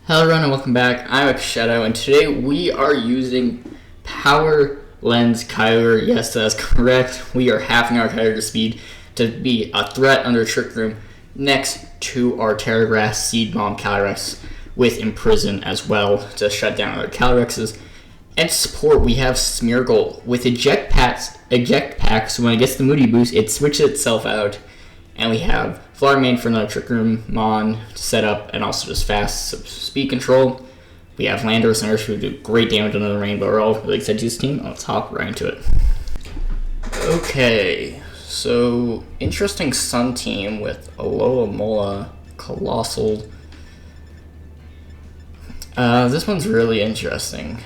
Hello everyone and welcome back. I'm Shadow and today we are using Power Lens Kyogre. Yes, that's correct. We are halving our Kyogre speed to be a threat under Trick Room next to our Terra Grass Seed Bomb Calyrex with Imprison as well to shut down our Calyrexes. And support we have Smeargle with eject pack, so when it gets the Moody Boost it switches itself out. And we have Floramain for another Trick Room Mon to set up, and also just fast speed control. We have Landorus and Urshifu who do great damage under the Rainbow. We're all really excited to use this team. Let's hop right into it. Okay, so interesting Sun team with Alola Mola, Colossal. This one's really interesting.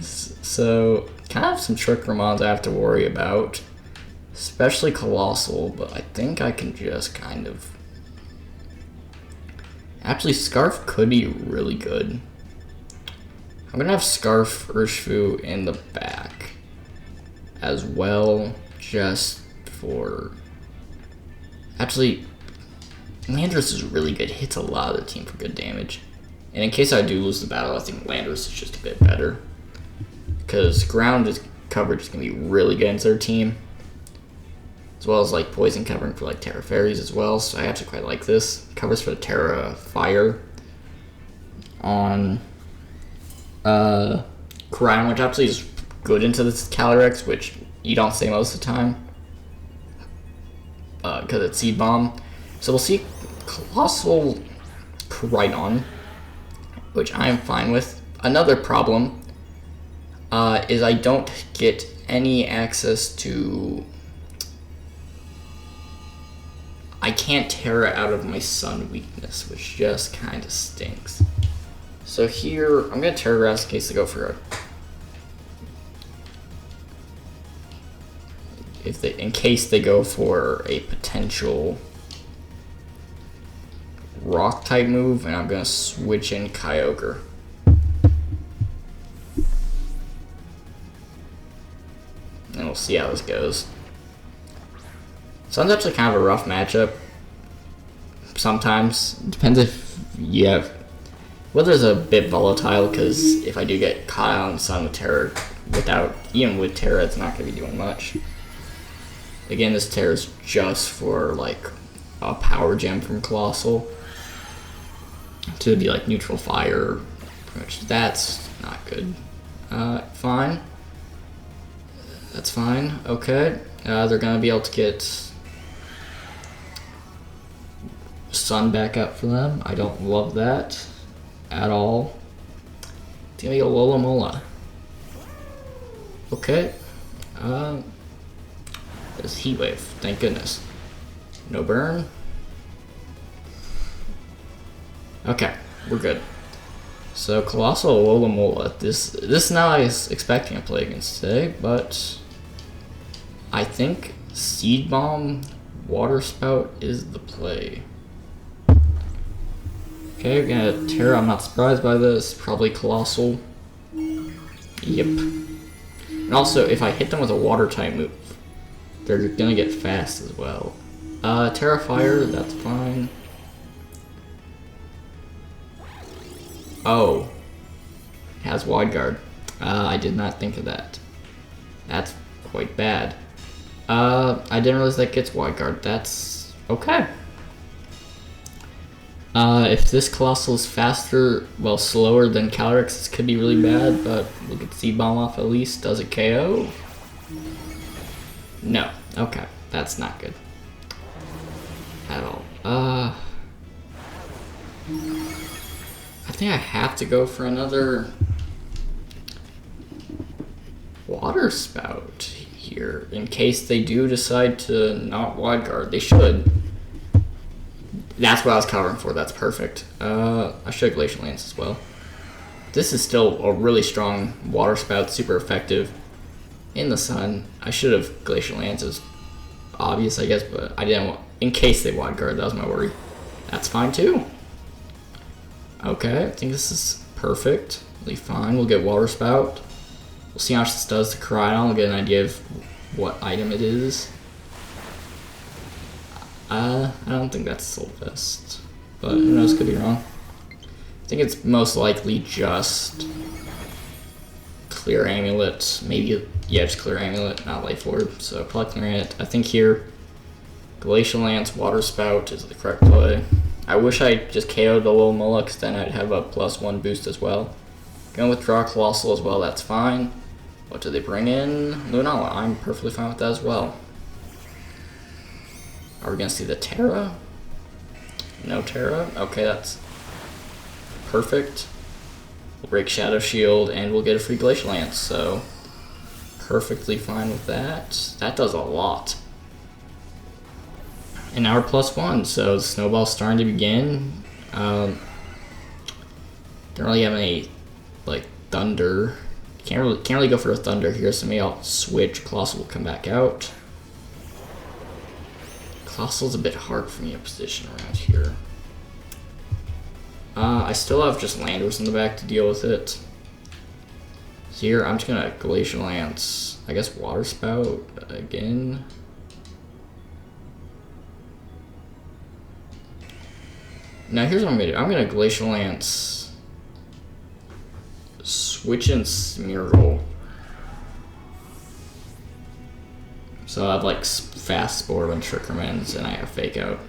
So, kind of some Trick Room Mons I have to worry about. Especially Colossal, but I think I can just kind of... Actually, Scarf could be really good. I'm going to have Scarf Urshifu in the back as well, just for... Actually, Landorus is really good. Hits a lot of the team for good damage. And in case I do lose the battle, I think Landorus is just a bit better. Because ground coverage is going to be really good against their team. As well as like poison covering for like Terra Fairies as well, so I actually quite like this. Covers for the Terra Fire on Koraidon, which actually is good into this Calyrex, which you don't say most of the time because it's Seed Bomb. So we'll see Colossal Koraidon, which I am fine with. Another problem is I don't get any access to... I can't Terra out of my Sun weakness, which just kind of stinks. So here, I'm going to Terra Grass in case they go for a... in case they go for a potential Rock type move, and I'm going to switch in Kyogre. And we'll see how this goes. Sun's actually kind of a rough matchup. Sometimes. Depends if you have... Weather's a bit volatile, because if I do get caught out in the Sun with Terra, even with Terra, it's not going to be doing much. Again, this Terra is just for, like, a power gem from Colossal. To be, like, neutral fire. Pretty much. That's not good. Fine. That's fine. Okay. They're going to be able to get... Sun back up for them. I don't love that at all. It's gonna be a Alola Mola. Okay. There's Heat Wave. Thank goodness. No burn. Okay, we're good. So Colossal Alola Mola. This is not what I was expecting to play against today, but I think Seed Bomb Water Spout is the play. Okay, we're gonna Terra. I'm not surprised by this. Probably Colossal. Yep. And also, if I hit them with a water type move, they're gonna get fast as well. Terra Fire, that's fine. Oh. It has Wide Guard. I did not think of that. That's quite bad. I didn't realize that gets Wide Guard. That's okay. If this Colossal is faster, well, slower than Calyrex, this could be really bad, but we'll get Seed Bomb off at least. Does it KO? No. Okay. That's not good. At all. I think I have to go for another Water Spout here, in case they do decide to not Wide Guard. They should. That's what I was covering for. That's perfect. I should have Glacial Lance as well. This is still a really strong Water Spout, super effective in the Sun. I should have Glacial Lance, as obvious, I guess, but I didn't want, in case they Wide Guard. That was my worry. That's fine too. Okay, I think this is perfect. Really fine. We'll get Water Spout. We'll see how much this does to Koraidon. We'll get an idea of what item it is. I don't think that's Soul Fest, but who knows, could be wrong. I think it's most likely just Clear Amulet. Maybe, yeah, just Clear Amulet, not Life Orb. So probably clearing it. I think here, Glacial Lance, Water Spout is the correct play. I wish I just KO'd the little Mola, because then I'd have a +1 boost as well. Gonna withdraw Colossal as well, that's fine. What do they bring in? Lunala, I'm perfectly fine with that as well. Are we gonna see the Terra? No Terra? Okay, that's perfect. We'll break Shadow Shield and we'll get a free Glacial Lance, so perfectly fine with that. That does a lot. And now we're +1, so the snowball's starting to begin. Don't really have any like Thunder. Can't really go for a Thunder here, so maybe I'll switch. Colossal will come back out. Colossal's a bit hard for me to position around here. I still have just Landorus in the back to deal with it. So here, I'm just gonna Glacial Lance. I guess Water Spout again. Now here's what I'm gonna do. I'm gonna Glacial Lance, switch in Smeargle. So I have like Fast Spore when Trick Remains, and I have Fake Out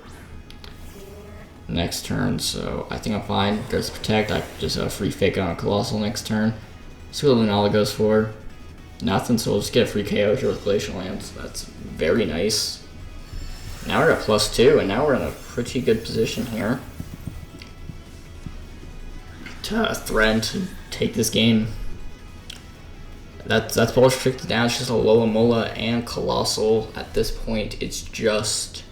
next turn, so I think I'm fine. There's Protect, I just have a free Fake Out on a Colossal next turn. See what Lunala goes for. Nothing, so we'll just get a free KO here with Glacial Lance. That's very nice. Now we're at +2, and now we're in a pretty good position here to threaten to take this game. That's both restricted down. It's just a Alomola and Colossal. At this point, it's just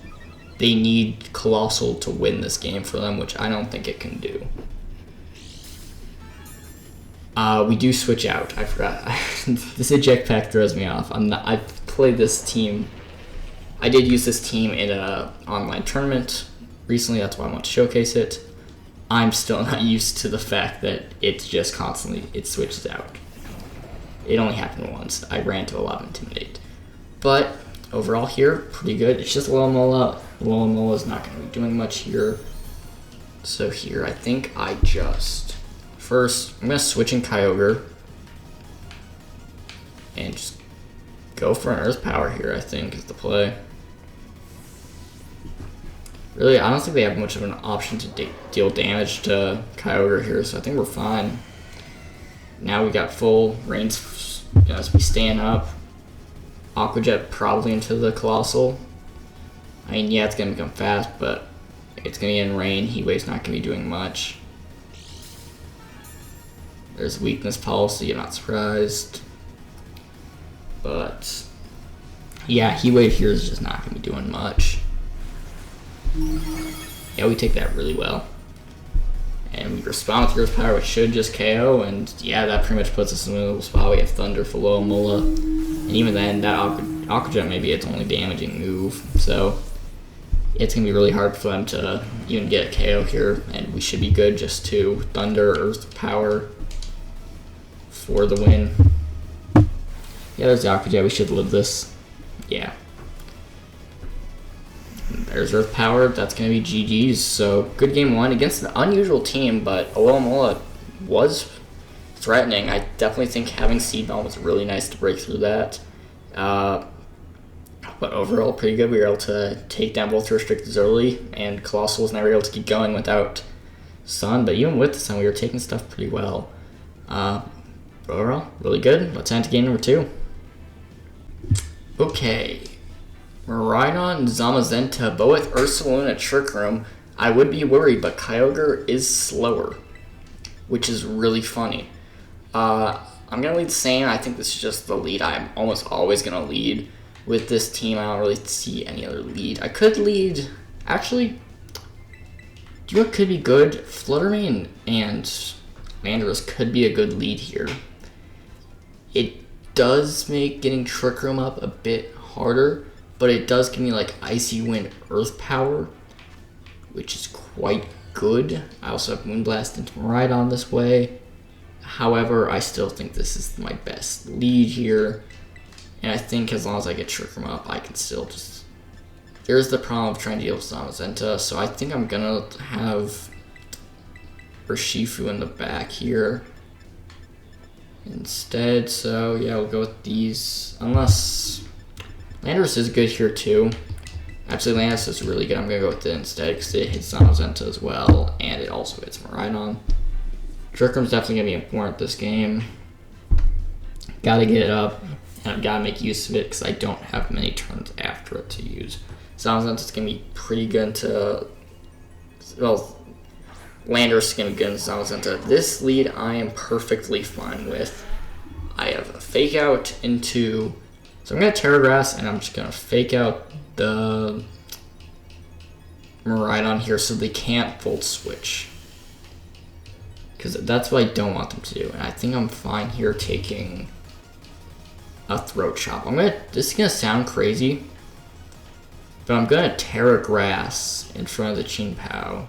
they need Colossal to win this game for them, which I don't think it can do. We do switch out. I forgot. This eject pack throws me off. I've played this team. I did use this team in an online tournament recently. That's why I want to showcase it. I'm still not used to the fact that it's just constantly, it switches out. It only happened once. I ran to a lot of Intimidate. But overall here, pretty good. It's just Alomola. Alomola's not going to be doing much here. So here, I think I just, first, I'm going to switch in Kyogre. And just go for an Earth Power here, I think, is the play. Really, I don't think they have much of an option to deal damage to Kyogre here, so I think we're fine. Now we got full range as we stand up. Aqua Jet probably into the Colossal. I mean, yeah, it's going to become fast, but it's going to be in rain. Heat Wave's not going to be doing much. There's Weakness Policy, I'm not surprised. But, yeah, Heat Wave here is just not going to be doing much. Yeah, we take that really well. And we respond with Earth Power, which should just KO, and yeah, that pretty much puts us in a little spot. We have Thunder for Alomola, and even then, that Aqua Jet may be its only damaging move, so it's going to be really hard for them to even get a KO here, and we should be good just to Thunder, Earth Power for the win. Yeah, there's the Aqua Jet, we should live this. Yeah. There's Earth Power, that's going to be GG's. So, good game one against an unusual team, but Alomola was threatening. I definitely think having Seed Bomb was really nice to break through that. But overall, pretty good. We were able to take down both restrictors early, and Colossal was never able to keep going without Sun, but even with the Sun, we were taking stuff pretty well. Overall, really good. Let's head to game number 2. Okay. Miraidon, Zamazenta, both Ursaluna, Trick Room. I would be worried, but Kyogre is slower, which is really funny. I'm going to lead Sane. I think this is just the lead I'm almost always going to lead with this team. I don't really see any other lead. I could lead, actually, do you know what could be good? Fluttermane and Landorus could be a good lead here. It does make getting Trick Room up a bit harder, but it does give me like Icy Wind Earth Power, which is quite good. I also have Moonblast into Miraidon this way. However, I still think this is my best lead here. And I think as long as I get Trick Room up, I can still just... There's the problem of trying to deal with Zamazenta, so I think I'm going to have Urshifu in the back here instead. So yeah, we'll go with these. Unless Landorus is good here too. Actually, Landorus is really good. I'm gonna go with it instead because it hits Zamazenta as well, and it also hits Miraidon. Trick Room's definitely gonna be important this game. Gotta get it up, and I've gotta make use of it because I don't have many turns after it to use. Zamazenta's gonna be pretty good into, well, Landorus is gonna be good in Zamazenta. This lead I am perfectly fine with. I have a fake out into, so I'm gonna Terra Grass, and I'm just gonna fake out the Miraidon here so they can't Volt Switch. Because that's what I don't want them to do. And I think I'm fine here taking a Throat Chop. This is gonna sound crazy, but I'm gonna Terra Grass in front of the Qingpao.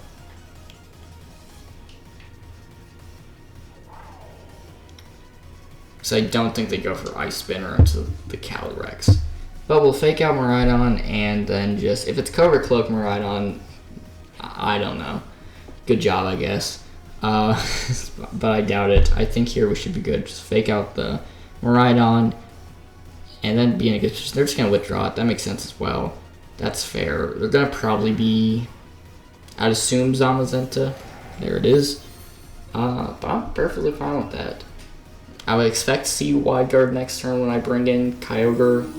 So I don't think they go for Ice Spinner into the Calyrex. But we'll fake out Miraidon, and then just, if it's Cobra Cloak Miraidon, I don't know. Good job, I guess. But I doubt it. I think here we should be good. Just fake out the Miraidon, and then be in a good position. They're just going to withdraw it. That makes sense as well. That's fair. They're going to probably be, I'd assume, Zamazenta. There it is. But I'm perfectly fine with that. I would expect to see Wide Guard next turn when I bring in Kyogre.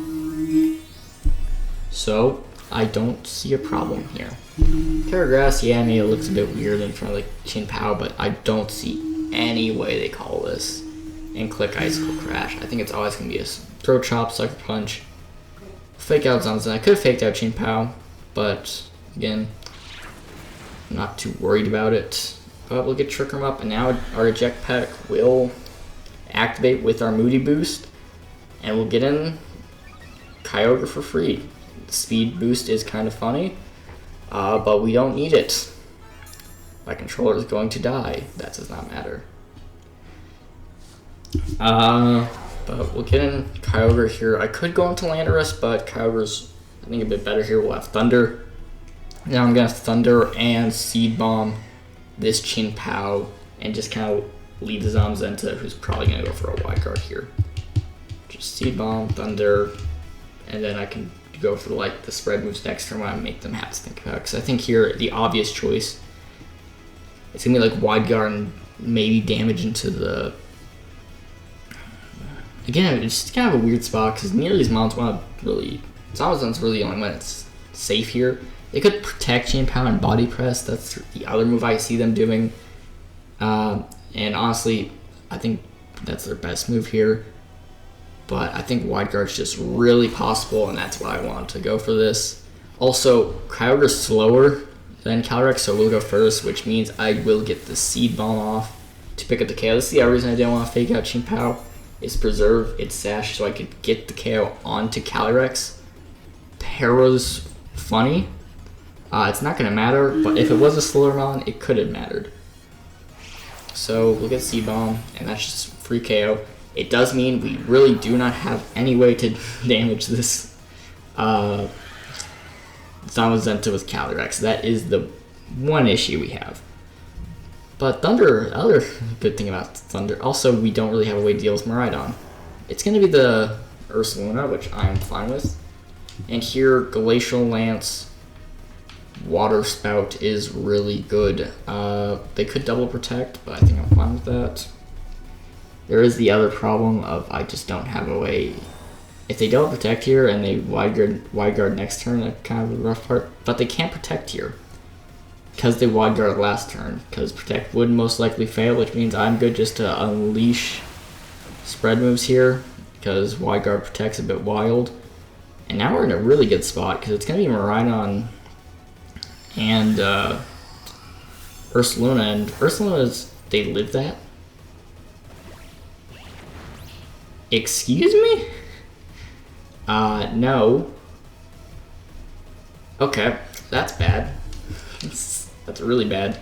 So, I don't see a problem here. Terra Grass, yeah, maybe it looks a bit weird in front of the Qingpao, but I don't see any way they call this and click Icicle Crash. I think it's always going to be a Throat Chop, Sucker Punch, fake out Zamazenta. I could have faked out Qingpao, but again, I'm not too worried about it. But we'll get Trick Room up, and now our Eject Pack will activate with our Moody Boost, and we'll get in Kyogre for free. The speed boost is kind of funny, but we don't need it. My controller is going to die. That does not matter. But we'll get in Kyogre here. I could go into Landorus, but Kyogre's, I think, a bit better here. We'll have Thunder. Now I'm going to Thunder and Seed Bomb this Qingpao and just kind of leave the Zamazenta, who's probably going to go for a Wide Guard here. Just Seed Bomb, Thunder, and then I can go for like the spread moves next turn when I make them have to think about it. Because I think here the obvious choice, it's gonna be like Wide Guard and maybe damage into the. Again, it's just kind of a weird spot because neither of these mounts want to really. Zamazenta's really the only one that's safe here. They could protect Qingpao and Body Press. That's the other move I see them doing. And honestly, I think that's their best move here. But I think Wide Guard's just really possible, and that's why I want to go for this. Also, Kyogre's slower than Calyrex, so we'll go first, which means I will get the Seed Bomb off to pick up the KO. This is the other reason I didn't want to fake out Qingpao, is preserve its Sash so I could get the KO onto Calyrex. Para's funny. It's not going to matter, but if it was a slower mon, it could have mattered. So we'll get Seed Bomb, and that's just free KO. It does mean we really do not have any way to damage this Zamazenta with Calyrex. That is the one issue we have. But Thunder, other good thing about Thunder, also we don't really have a way to deal with Miraidon. It's going to be the Ursaluna, which I'm fine with. And here, Glacial Lance, Water Spout is really good. They could double protect, but I think I'm fine with that. There is the other problem of I just don't have a way. If they don't protect here and they wide guard next turn, that's kind of a rough part. But they can't protect here because they wide guard last turn. Because protect would most likely fail, which means I'm good just to unleash spread moves here because wide guard protects a bit wild. And now we're in a really good spot because it's going to be Miraidon and Ursaluna. And Ursaluna's, they live that. Excuse me? No. Okay, that's bad. That's really bad.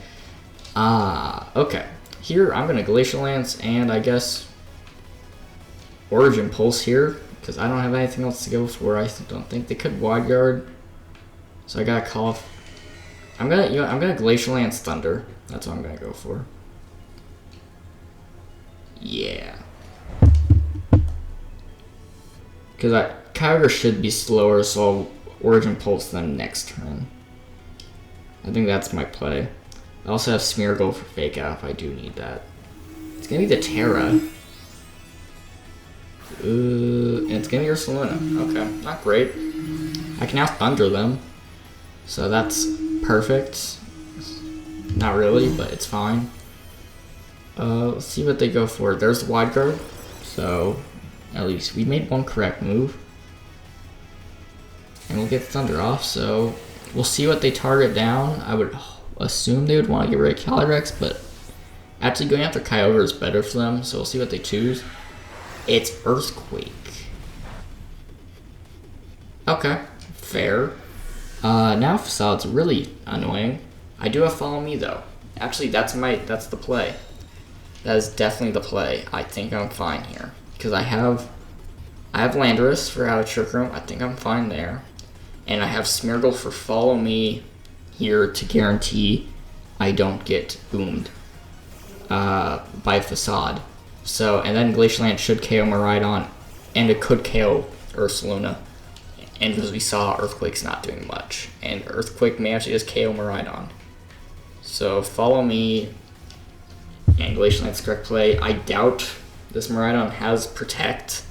Okay. Here, I'm going to Glacial Lance and I guess Origin Pulse here, because I don't have anything else to go for. I don't think they could Wide Guard. So I gotta call off. I'm gonna Glacial Lance Thunder. That's what I'm gonna go for. Yeah. Because Kyogre should be slower, so I'll Origin Pulse them next turn. I think that's my play. I also have Smeargle for Fake Out if I do need that. It's going to be the Terra. And it's going to be Ursaluna. Okay, not great. I can now Thunder them. So that's perfect. Not really, but it's fine. Let's see what they go for. There's the Wide Guard. So, at least we made one correct move. And we'll get Thunder off, so we'll see what they target down. I would assume they would want to get rid of Calyrex, but actually going after Kyogre is better for them, so we'll see what they choose. It's Earthquake. Okay, fair. Now Facade's really annoying. I do have Follow Me though. Actually, that's the play. That is definitely the play. I think I'm fine here because I have Landorus for out of Trick Room. I think I'm fine there, and I have Smeargle for Follow Me here to guarantee I don't get boomed by Facade. So, and then Glacial Land should KO Miraidon, and it could KO Ursaluna. And as we saw, Earthquake's not doing much, and Earthquake may actually just KO Miraidon. So Follow Me and Glacial Land's correct play. I doubt this Miraidon has Protect.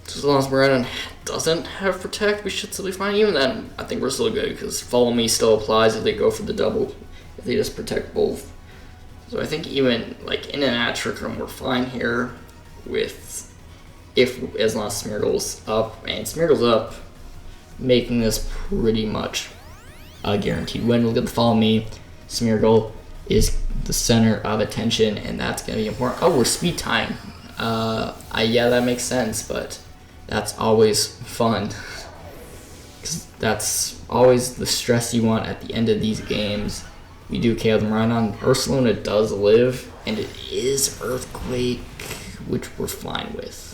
So as long as Miraidon doesn't have Protect, we should still be fine. Even then, I think we're still good because Follow Me still applies if they go for the double, if they just protect both. So I think even like in and out of Trick Room, we're fine here with as long as Smeargle's up, and Smeargle's up, making this pretty much a guaranteed win. We'll get the Follow Me. Smeargle is the center of attention, and that's going to be important. Oh, we're speed time. Yeah, that makes sense, but that's always fun. Because that's always the stress you want at the end of these games. We do KO the Miraidon. Ursaluna does live, and it is Earthquake, which we're fine with.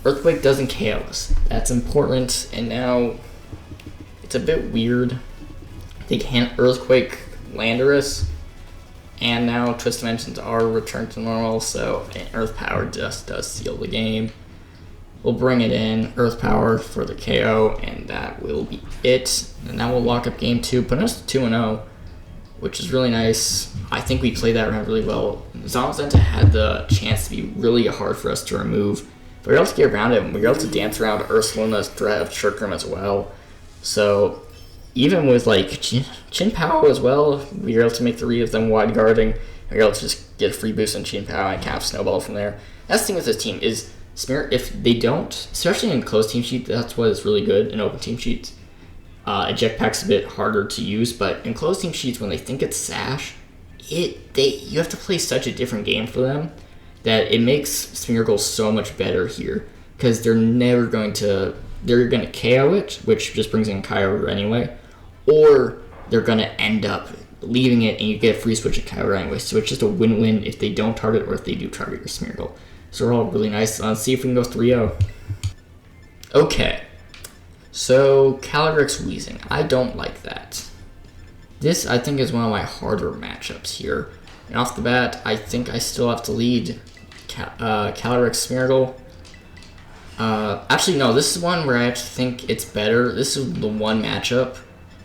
Earthquake doesn't KO us. That's important, and now it's a bit weird. They can't Earthquake Landorus, and now Twist Dimensions are returned to normal, so Earth Power just does seal the game. We'll bring it in, Earth Power for the KO, and that will be it. And now we'll lock up game 2, putting us to 2-0, which is really nice. I think we played that round really well. Zamazenta had the chance to be really hard for us to remove, but we were able to get around it, and we were able to dance around Ursaluna's threat of Trick Room as well. So even with like Chin Pao as well, we were able to make 3 of them wide guarding. We were able to just get a free boost on Chin Pao and kind of snowball from there. That's the thing with this team is if they don't, especially in closed team sheets, that's what is really good in open team sheets. Eject Pack's a bit harder to use, but in closed team sheets, when they think it's Sash, you have to play such a different game for them that it makes Smeargle so much better here because they're going to KO it, which just brings in Kyogre anyway, or they're going to end up leaving it and you get a free switch at Kyogre anyway. So it's just a win-win if they don't target or if they do target your Smeargle. So we're all really nice. Let's see if we can go 3-0. Okay. So Calyrex Wheezing. I don't like that. This, I think, is one of my harder matchups here. And off the bat, I think I still have to lead Calyrex Smeargle. Actually, no, this is one where I actually think it's better. This is the one matchup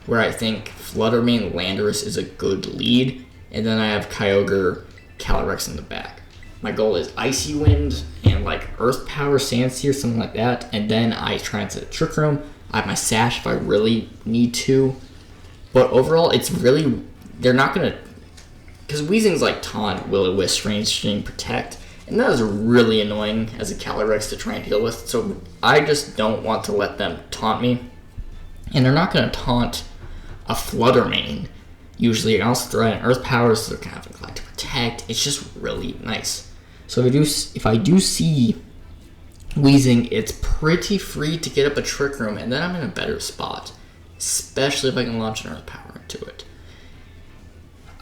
where I think Fluttermane Landorus is a good lead, and then I have Kyogre Calyrex in the back. My goal is Icy Wind and like Earth Power Sandsear, something like that, and then I try and set Trick Room. I have my Sash if I really need to. But overall, it's really, they're not going to, because Weezing's like Taunt, Will-O-Wisp, Strange String, Protect, and that is really annoying as a Calyrex to try and deal with, so I just don't want to let them taunt me. And they're not going to taunt a Fluttermane. Usually, I also throw in Earth Power, so they're kind of inclined to Protect. It's just really nice. So if I do see Weezing, it's pretty free to get up a Trick Room, and then I'm in a better spot. Especially if I can launch an Earth Power into it.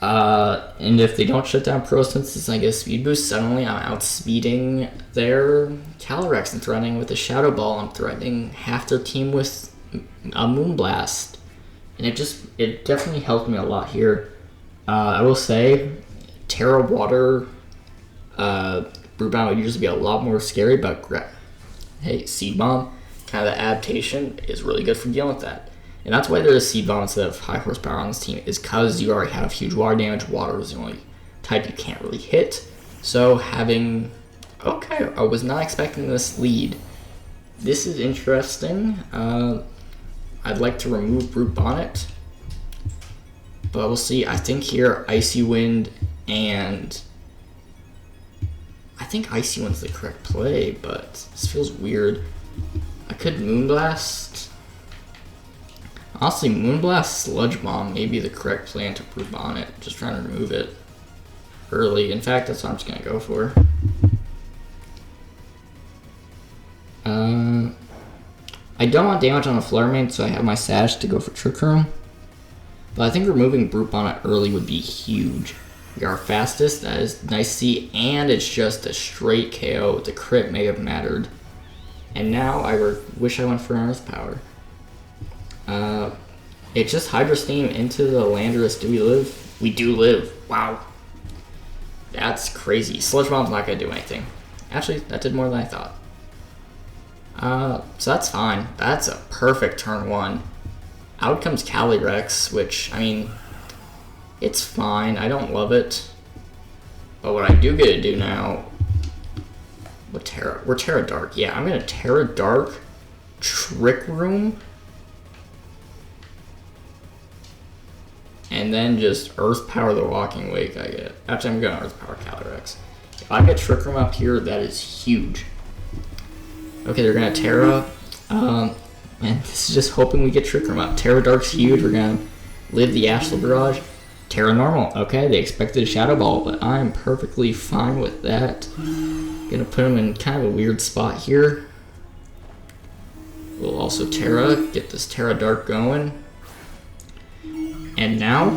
And if they don't shut down Pro Senses, I get a Speed Boost. Suddenly I'm outspeeding their Calyrex and threatening with a Shadow Ball. I'm threatening half their team with a Moonblast. And it definitely helped me a lot here. I will say, Terra Water Brute Bomb would usually be a lot more scary, but hey, Seed Bomb, kind of the adaptation is really good for dealing with that. And that's why there's Seed Bomb instead of high horsepower on this team, is because you already have huge water damage. Water is the only type you can't really hit. So having... Okay, I was not expecting this lead. This is interesting. I'd like to remove Brute Bonnet, but we'll see. I think here Icy Wind and... I think Icy Wind's the correct play, but this feels weird. I could Moonblast. Honestly, Moonblast Sludge Bomb may be the correct play into Brute Bonnet. Just trying to remove it early. In fact, that's what I'm just going to go for. I don't want damage on a Flare Main, so I have my Sash to go for Trick Room. But I think removing Brute Bonnet early would be huge. We are fastest, that is nice to see, and it's just a straight KO. The crit may have mattered. And now I wish I went for Earth Power. It's just Hydro Steam into the Landorus. Do we live? We do live. Wow. That's crazy. Sludge Bomb's not going to do anything. Actually, that did more than I thought. So that's fine. That's a perfect turn one. Out comes Calyrex, which, I mean, it's fine. I don't love it. But what I do get to do now... What Terra? We're Terra Dark. Yeah, I'm going to Terra Dark, Trick Room, and then just Earth Power the Walking Wake I get. Actually, I'm going to Earth Power Calyrex. If I get Trick Room up here, that is huge. Okay, they're going to Terra. And this is just hoping we get Trick Room up. Terra Dark's huge. We're going to live the Ashla Barrage. Terra Normal. Okay, they expected a Shadow Ball, but I'm perfectly fine with that. Gonna put them in kind of a weird spot here. We'll also Terra, get this Terra Dark going. And now,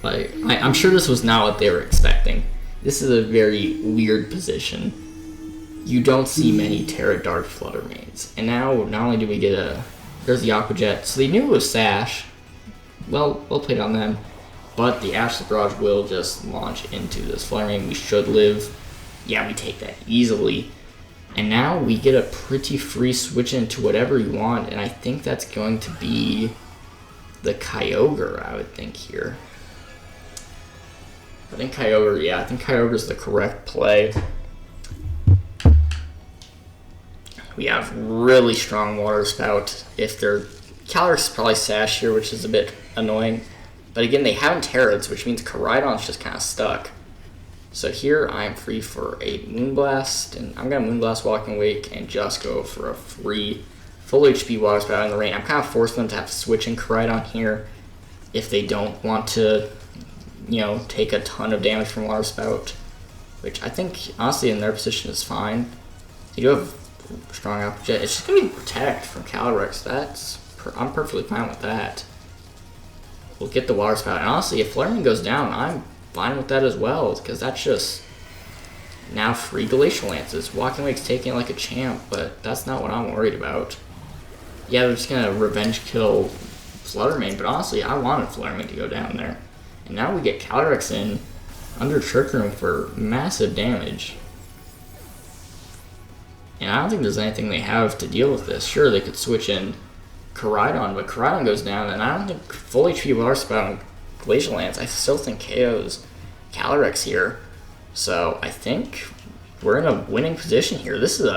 like, I'm sure this was not what they were expecting. This is a very weird position. You don't see many Terra Dark Flutter Mains. And now, not only do we get there's the Aqua Jet. So they knew it was Sash. Well played on them. But the Ashla Barrage will just launch into this Flutter Main. We should live. Yeah, we take that easily. And now we get a pretty free switch into whatever you want. And I think that's going to be the Kyogre, I would think, here. I think Kyogre, yeah, I think Kyogre's the correct play. We have really strong Water Spout. If they're... Calyrex is probably Sash here, which is a bit annoying. But again, they haven't Terrans, which means Koraidon's just kind of stuck. So here I'm free for a Moonblast, and I'm going to Moonblast Walking Wake and just go for a free full HP Water Spout in the rain. I'm kind of forcing them to have to switch in Koraidon here if they don't want to, you know, take a ton of damage from Water Spout, which I think, honestly, in their position is fine. They do have strong Aqua Jet. It's just going to be Protect from Calyrex. I'm perfectly fine with that. We'll get the Water Spout. And honestly, if Flare Main goes down, I'm fine with that as well, because that's just now free Glacial Lances. Walking Wake's taking it like a champ, but that's not what I'm worried about. Yeah, they're just going to revenge kill Flutter Main, but honestly, I wanted Flare Main to go down there. And now we get Calyrex in under Trick Room for massive damage. And I don't think there's anything they have to deal with this. Sure, they could switch in Koraidon, but Koraidon goes down, and I don't think full HP Water Spout and Glacial Lance, I still think KO's Calyrex here. So I think we're in a winning position here. This is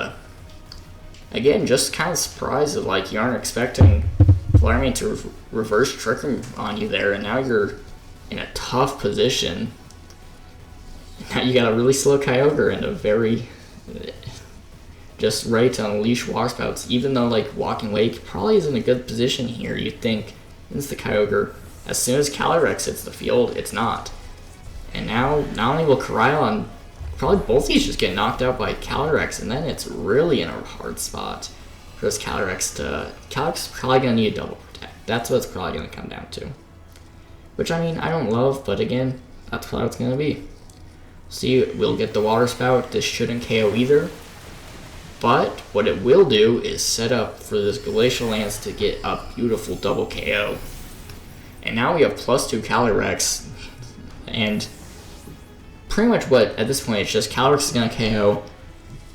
again, just kind of surprised that, like, you aren't expecting Flare Main to reverse Trick Room on you there, and now you're in a tough position. Now you got a really slow Kyogre and a very... just ready to unleash Water Spouts, even though, like, Walking Wake probably is in a good position here. You'd think, it's the Kyogre. As soon as Calyrex hits the field, it's not. And now, not only will Koraidon, probably both these just get knocked out by Calyrex, and then it's really in a hard spot for this Calyrex to... Calyrex is probably going to need a double Protect. That's what it's probably going to come down to. Which, I mean, I don't love, but again, that's what it's going to be. See, we'll get the Water Spout. This shouldn't KO either. But what it will do is set up for this Glacial Lance to get a beautiful double KO. And now we have +2 Calyrex. And pretty much what, at this point, it's just Calyrex is going to KO,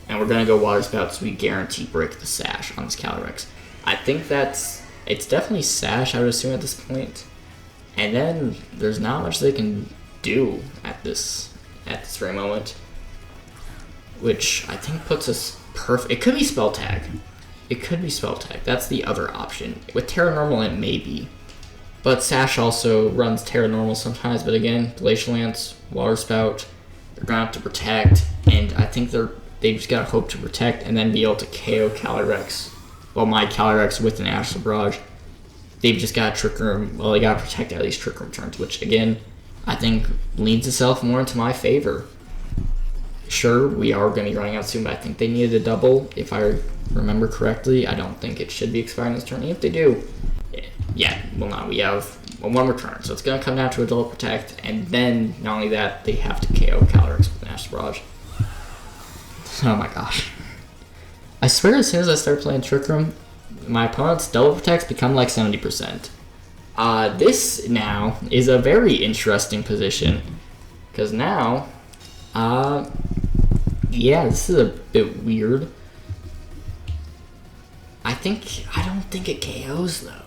and we're going to go Water Spout, so we guarantee break the Sash on this Calyrex. I think it's definitely Sash, I would assume, at this point. And then there's not much they can do at this very moment, which I think puts us perfect. It could be Spell Tag. That's the other option. With Terra Normal, it may be. But Sash also runs Terra Normal sometimes, but again, Glacial Lance, Water Spout, they're going to have to protect, and I think they just got to hope to protect and then be able to KO Calyrex. Well, my Calyrex with an Astral Barrage. They've just got to Trick Room. Well, they got to protect at least Trick Room turns, which, again, I think leans itself more into my favor. Sure, we are going to be running out soon, but I think they needed a double, if I remember correctly. I don't think it should be expiring this turn. If they do, yeah, well, no, we have one return, so it's going to come down to a double protect, and then, not only that, they have to KO Calyrex with an Astral Barrage. Oh my gosh. I swear as soon as I start playing Trick Room, my opponent's double protects become like 70%. This now is a very interesting position, because now, yeah, this is a bit weird. I don't think it KOs though.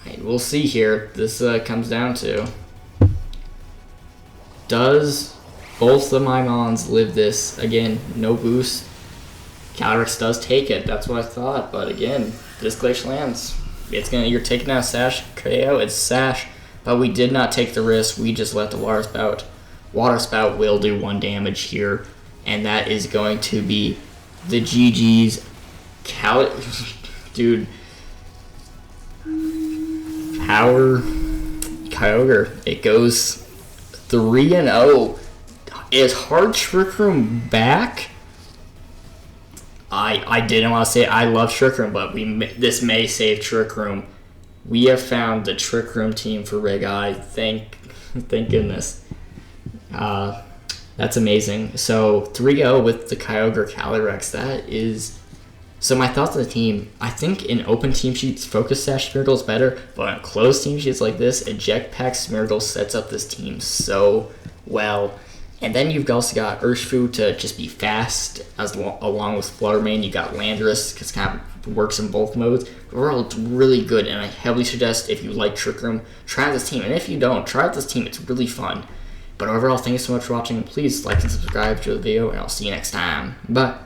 Right, we'll see here. This comes down to, does both of my Mons live this? Again, no boost. Calyrex does take it. That's what I thought. But again, this Glacial Lance, you're taking out Sash KO. It's Sash, but we did not take the risk. We just let the Water Spout. Water Spout will do 1 damage here, and that is going to be the GG's. Dude, Power Kyogre. It goes 3-0. Is Hard Trick Room back? I didn't want to say I love Trick Room, but this may save Trick Room. We have found the Trick Room team for Rig Eye. Thank goodness. That's amazing. So 3-0 with the Kyogre Calyrex. That is. So my thoughts on the team. I think in open team sheets, Focus Sash Smeargle is better, but in closed team sheets like this, Eject Pack Smeargle sets up this team so well. And then you've also got Urshifu to just be fast, along with Flutter Mane. You got Landorus, because it kind of works in both modes. Overall, it's really good, and I heavily suggest if you like Trick Room, try out this team. And if you don't, try out this team. It's really fun. But overall, thank you so much for watching. Please like and subscribe to the video, and I'll see you next time. Bye.